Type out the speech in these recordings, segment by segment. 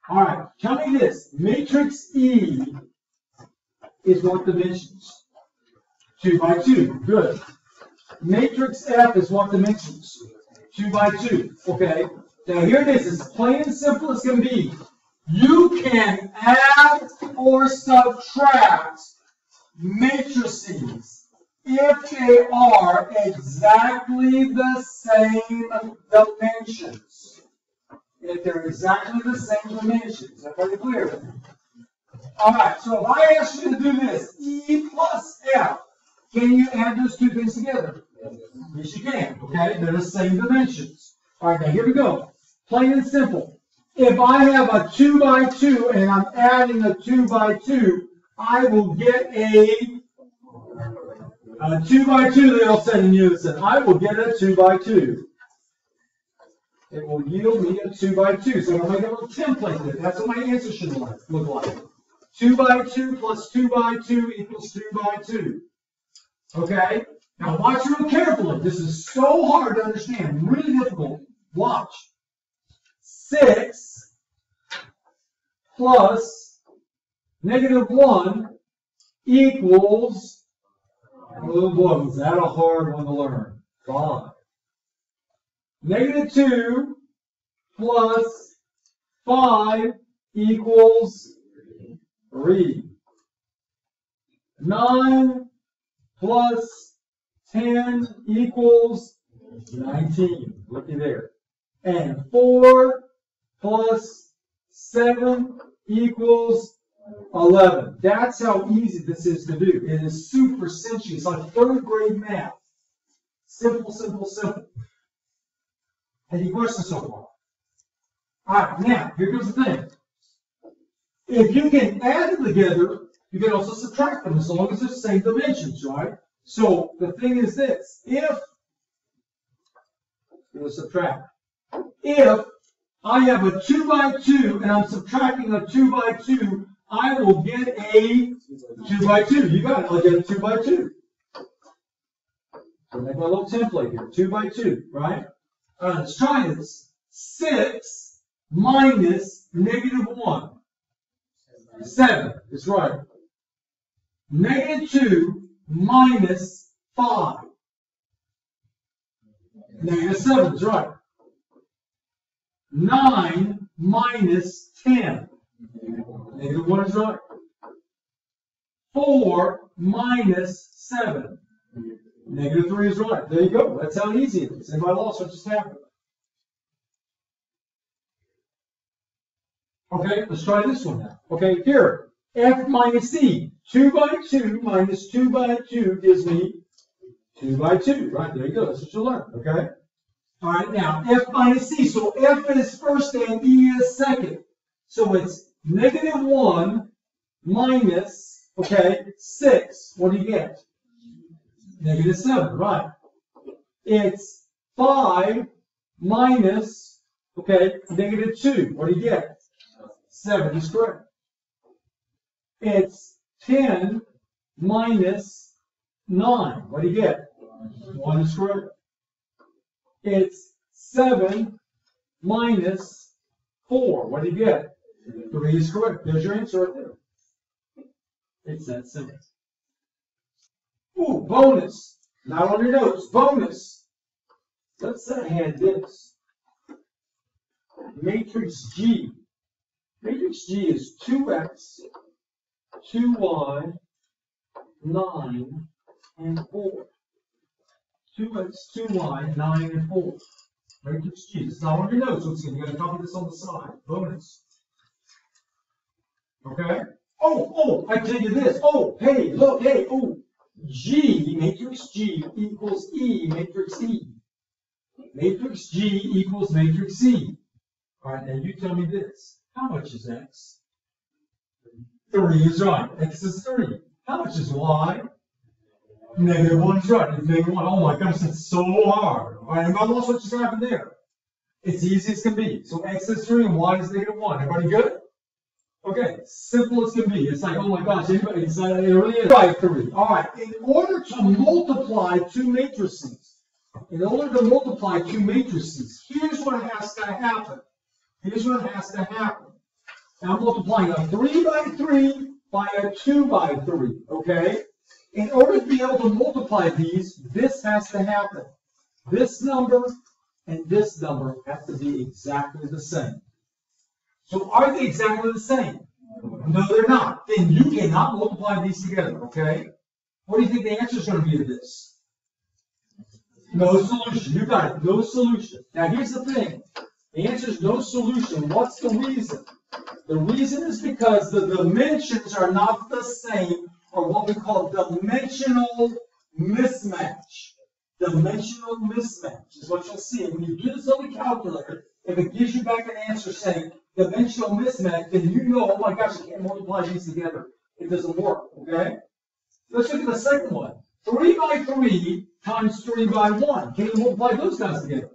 All right, tell me this. Matrix E is what dimensions? 2 by 2. Good. Matrix F is what dimensions? 2 by 2. Okay. Now here it is. It's plain and simple as can be. You can add or subtract matrices if they are exactly the same dimensions. If they're exactly the same dimensions. Everybody clear? All right, so if I ask you to do this, E plus F, can you add those two things together? Yes, you can. Okay, they're the same dimensions. All right, now here we go. Plain and simple. If I have a 2 by 2 and I'm adding a 2 by 2, I will get a 2 by 2. They all said in unison. I will get a 2 by 2. It will yield me a 2 by 2. So I'm going to make a little template there. That's what my answer should look like. 2 by 2 plus 2 by 2 equals 2 by 2. Okay? Now watch real carefully. This is so hard to understand. Really difficult. Watch. 6 plus -1 equals, oh boy, is that a hard one to learn? 5. -2 plus 5 equals 3. 9 plus 10 equals 19. Looky there. And 4 plus 7 equals 11. That's how easy this is to do. It is super simple. It's like 3rd grade math. Simple, simple, simple. Any questions so far? All right, now, here goes the thing. If you can add them together, you can also subtract them as long as they're the same dimensions, right? So the thing is this. If, we'll subtract. If I have a 2 by 2 and I'm subtracting a 2 by 2, I will get a 2 by 2. You got it. I'll get a 2 by 2. So make my little template here. 2 by 2, right? All right, let's try this. 6 minus -1. 7 is right. -2 minus 5. -7 is right. 9 minus 10. -1 is right. 4 minus 7. -3 is right. There you go. That's how easy it is. Anybody lost what just happened? Okay, let's try this one now. Okay, here. F minus E. 2 by 2 minus 2 by 2 gives me 2 by 2. Right, there you go. That's what you learned. Okay? All right, now, F minus E. So F is first and E is second. So it's -1 minus, okay, 6. What do you get? -7, right. It's 5 minus, okay, -2. What do you get? 7 is correct. It's 10 minus 9. What do you get? 1 is correct. It's 7 minus 4. What do you get? 3 is correct. There's your answer right there. It's that simple. Ooh, bonus. Not on your notes. Bonus. Let's say I had this. Matrix G. Matrix G is 2x, 2y, 9, and 4. 2x, 2y, 9, and 4. Matrix G. This is not on your notes. So you got to copy this on the side. Bonus. Okay? Oh, I tell you this. Oh, hey, look, hey, oh. G, matrix G equals E, matrix E. Matrix G equals matrix E. All right, now you tell me this. How much is X? 3 is right. X is 3. How much is Y? -1 is right. It's -1. Oh my gosh, it's so hard. All right, anybody lost what just happened there? It's easy as can be. So X is 3 and Y is -1. Everybody good? Okay, simple as can be. It's like, oh my gosh, anybody decided it really is right 3. All right, in order to multiply two matrices, here's what has to happen. Here's what has to happen. Now I'm multiplying a 3 by 3 by a 2 by 3, okay? In order to be able to multiply these, this has to happen. This number and this number have to be exactly the same. So are they exactly the same? No, they're not. Then you cannot multiply these together, okay? What do you think the answer is going to be to this? No solution. You got it. No solution. Now here's the thing. The answer is no solution. What's the reason? The reason is because the dimensions are not the same, or what we call dimensional mismatch. Dimensional mismatch is what you'll see. And when you do this on the calculator, if it gives you back an answer saying dimensional mismatch, then you know, oh my gosh, I can't multiply these together. It doesn't work, okay? Let's look at the second one. 3 by 3 times 3 by 1. Can you multiply those guys together?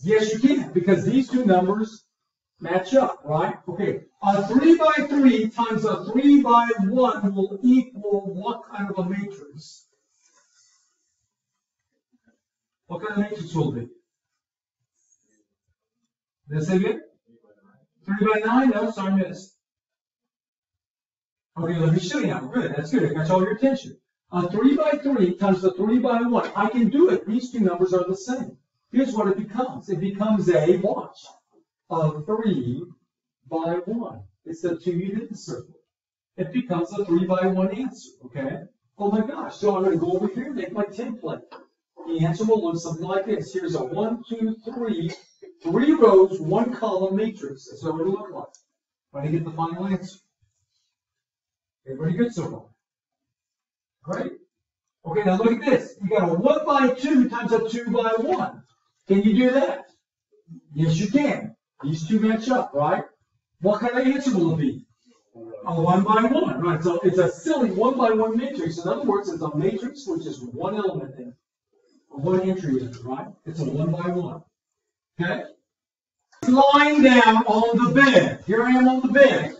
Yes, you can, because these two numbers match up, right? Okay, a 3 by 3 times a 3 by 1 will equal what kind of a matrix? What kind of matrix will it be? Did I say again? 3 by 9? No, sorry, I missed. Okay, let me show you now. Good, that's good. I got all your attention. A 3 by 3 times a 3 by 1. I can do it. These two numbers are the same. Here's what it becomes. It becomes a, watch, a 3 by 1. It's the 2 you didn't circle. It becomes a 3 by 1 answer, okay? Oh my gosh, so I'm going to go over here and make my template. The answer will look something like this. Here's a 1, 2, 3, 3 rows, 1 column matrix. That's what it will look like. Try to get the final answer. Everybody good so far? Great. Okay, now look at this. You got a 1 by 2 times a 2 by 1. Can you do that? Yes, you can. These two match up, right? What kind of answer will it be? A 1 by 1, right? So it's a silly 1 by 1 matrix. In other words, it's a matrix which is one element in it. One entry in it, right? It's a 1 by 1. Okay? Lying down on the bed. Here I am on the bed.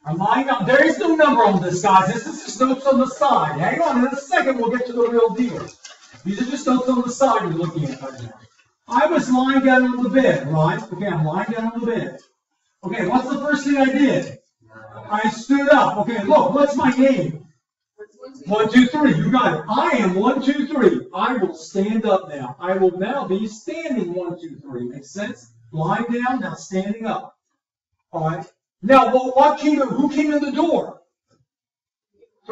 I'm lying down. There is no number on this, guys. This is just notes on the side. Hang on, in a second we'll get to the real deal. These are just notes on the side you're looking at right now. I was lying down on the bed, right? Okay, I'm lying down on the bed. Okay, what's the first thing I did? I stood up. Okay, look, what's my name? 1, 2, 3. You got it. I am 1, 2, 3. I will stand up now. I will now be standing 1, 2, 3. Makes sense? Lying down, now standing up. All right. Now, who came in the door?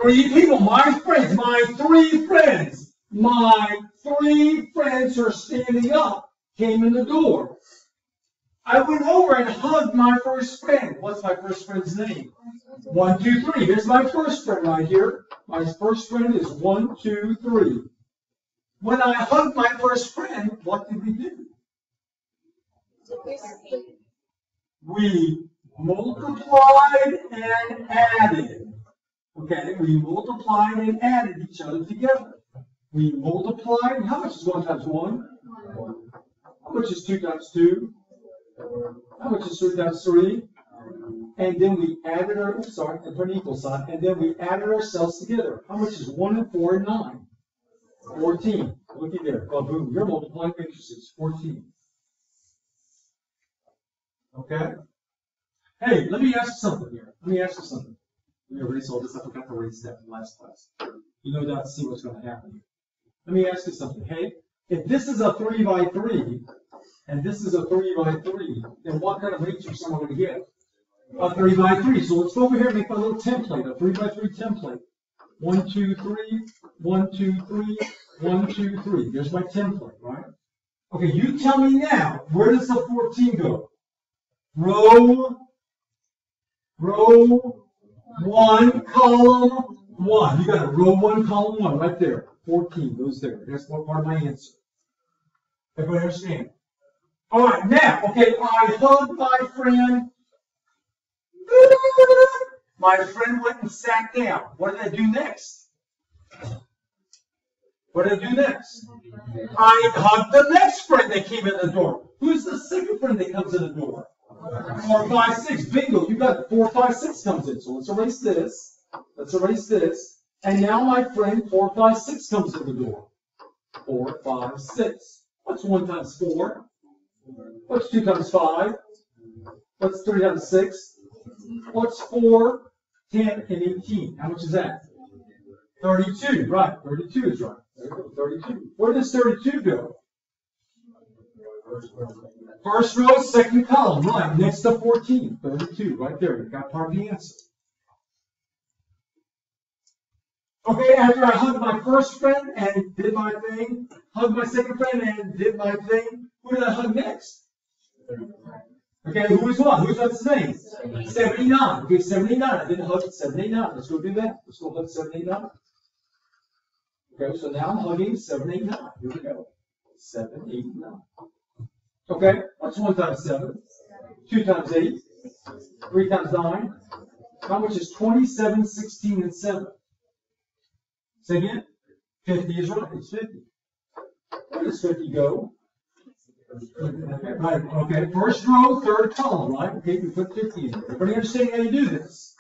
3 people. My friends. My 3 friends. My 3 friends who are standing up came in the door. I went over and hugged my first friend. What's my first friend's name? 1, 2, 3. Here's my first friend right here. My first friend is 1, 2, 3. When I hugged my first friend, what did we do? We multiplied and added. Okay, we multiplied and added each other together. We multiplied. How much is 1 times 1? How much is 2 times 2? How much is 3 times 3? And then we added our, oops, sorry, and put an equal sign, and then we added ourselves together. How much is 1 and 4 and 9? 14. Looky there. Oh, boom. You're multiplying matrices. 14. Okay? Hey, let me ask you something here. Let me ask you something. Let me erase all this. I forgot to erase that in last class. You know that to see what's going to happen here. Let me ask you something. Hey, if this is a 3 by 3, and this is a 3 by 3, then what kind of matrix am I going to get? A 3 by 3. So let's go over here and make my little template, a 3 by 3 template. 1, 2, 3, 1, 2, 3, 1, 2, 3. There's my template, right? Okay, you tell me now, where does the 14 go? Row 1, column 1. You got it, row 1, column 1, right there. 14 goes there. That's one part of my answer. Everybody understand? All right, now, okay, I hugged my friend. My friend went and sat down. What did I do next? What did I do next? I hugged the next friend that came in the door. Who's the second friend that comes in the door? 4, 5, 6. Bingo, you got 4, 5, 6 comes in. So let's erase this. Let's erase this. And now my friend 4, 5, 6 comes in the door. 4, 5, 6. What's 1 times 4? What's 2 times 5? What's 3 times 6? What's 4, 10, and 18? How much is that? 32, right. 32 is right. There we go, 32. Where does 32 go? First row, second column, right. Next to 14, 32, right there. You've got part of the answer. Okay, after I hugged my first friend and did my thing, hugged my second friend and did my thing, who did I hug next? Okay, who is what? Who's what's his name? 79. Okay, 79. I didn't hug 789. Let's go do that. Let's go hug 789. Okay, so now I'm hugging 789. Here we go. 789. Okay, what's 1 times 7? 2 times 8? 3 times 9? How much is 27, 16, and 7? Say again? 50 is right. It's 50. Where does 50 go? Right, okay. First row, third column, right? Okay, we put 50 in. Everybody understand how you do this?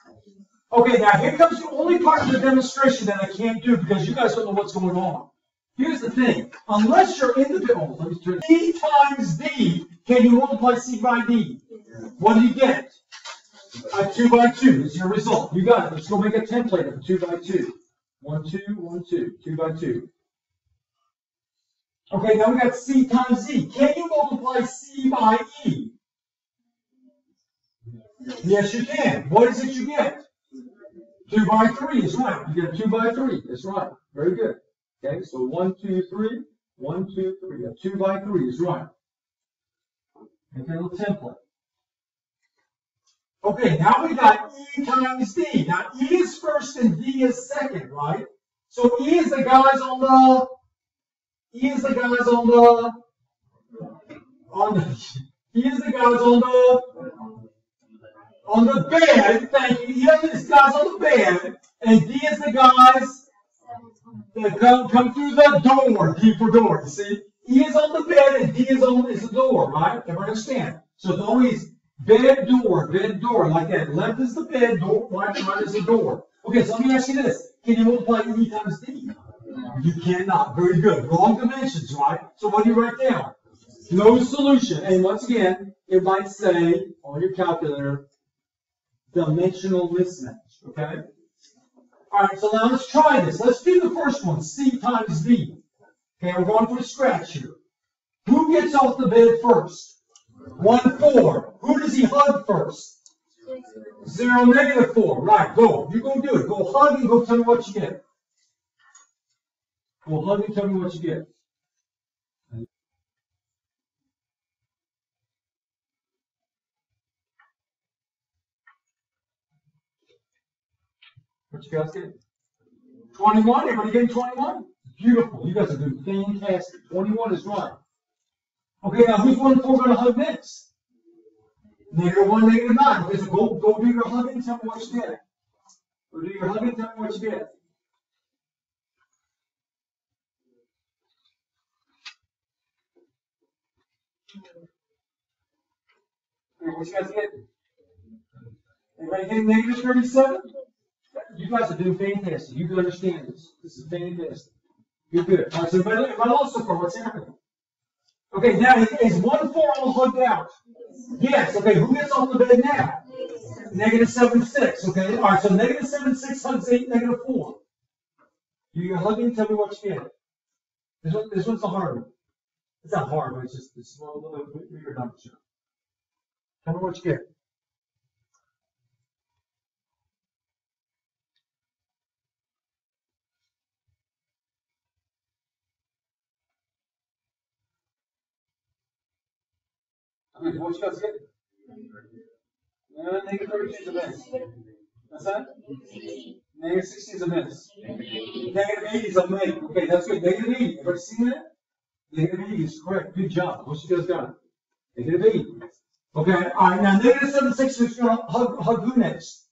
Okay, now here comes the only part of the demonstration that I can't do because you guys don't know what's going on. Here's the thing. Unless you're in the bill, let me turn C times D, can you multiply C by D? What do you get? A 2 by 2 is your result. You got it. Let's go make a template of 2 by 2. 1, 2, 1, 2, 2 by 2. Okay, now we got C times E. Can you multiply C by E? Yes, you can. What is it you get? 2 by 3 is right. You get a 2 by 3. That's right. Very good. Okay, so 1, 2, 3. 1, 2, 3. A 2 by 3 is right. Make a little template. Okay, now we got E times D. Now E is first and D is second, right? So E is the guys on the E is the guys on the bed. Thank you. E is the guys on the bed, and D is the guys that come through the door. D for door. You see, E is on the bed and D is the door, right? Everybody understand? So it's always bed, door, like that. Left is the bed, door, right is the door. Okay, so let me ask you this. Can you multiply E times D? You cannot. Very good. Wrong dimensions, right? So what do you write down? No solution. And once again, it might say on your calculator, dimensional mismatch, okay? All right, so now let's try this. Let's do the first one, C times D. Okay, we're going from scratch here. Who gets off the bed first? 1, 4. Who does he hug first? 0, negative 4. Right, go. You go do it. Go hug and go tell me what you get. Go hug and tell me what you get. What you guys get? 21? Everybody getting 21? Beautiful. You guys are doing fantastic. 21 is right. Okay, now who's 1 and 4 going to hug next? -1, -9. Okay, so go do your hugging and tell me what you get. Go do your hugging and tell me what you get. Okay, what you guys get? Everybody getting -37? You guys are doing fantastic. You can understand this. This is fantastic. You're good. All right, so everybody else so far, what's happening? Okay, now is 1, 4 all hugged out? Yes. Okay, who gets off the bed now? -7, 6. Okay, all right, so -7, 6 hugs 8, -4. You're hugging, tell me what you get. This one's the hard one. It's not hard, but it's just this small little weird number. Tell me what you get. Okay, what you guys get? -32 is a miss. What's that? -60 is a miss. -80 is a make. Okay, that's good. -80. Everybody see that? -80 is correct. Good job. What you guys got? -80. Okay, all right, now -7, 6 is going to hug who next?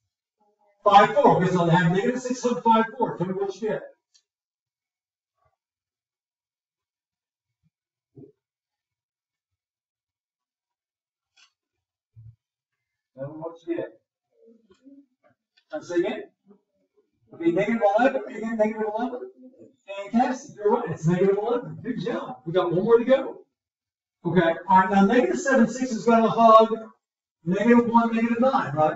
5, 4. Because I'll have -6 hug 5, 4. Tell me what you get. Tell me what you get. Let's say again. Okay, -11. Again, -11. Fantastic. You're right. It's -11. Good job. We got one more to go. Okay. All right. Now -7, 6 is going to hug -1, -9, right?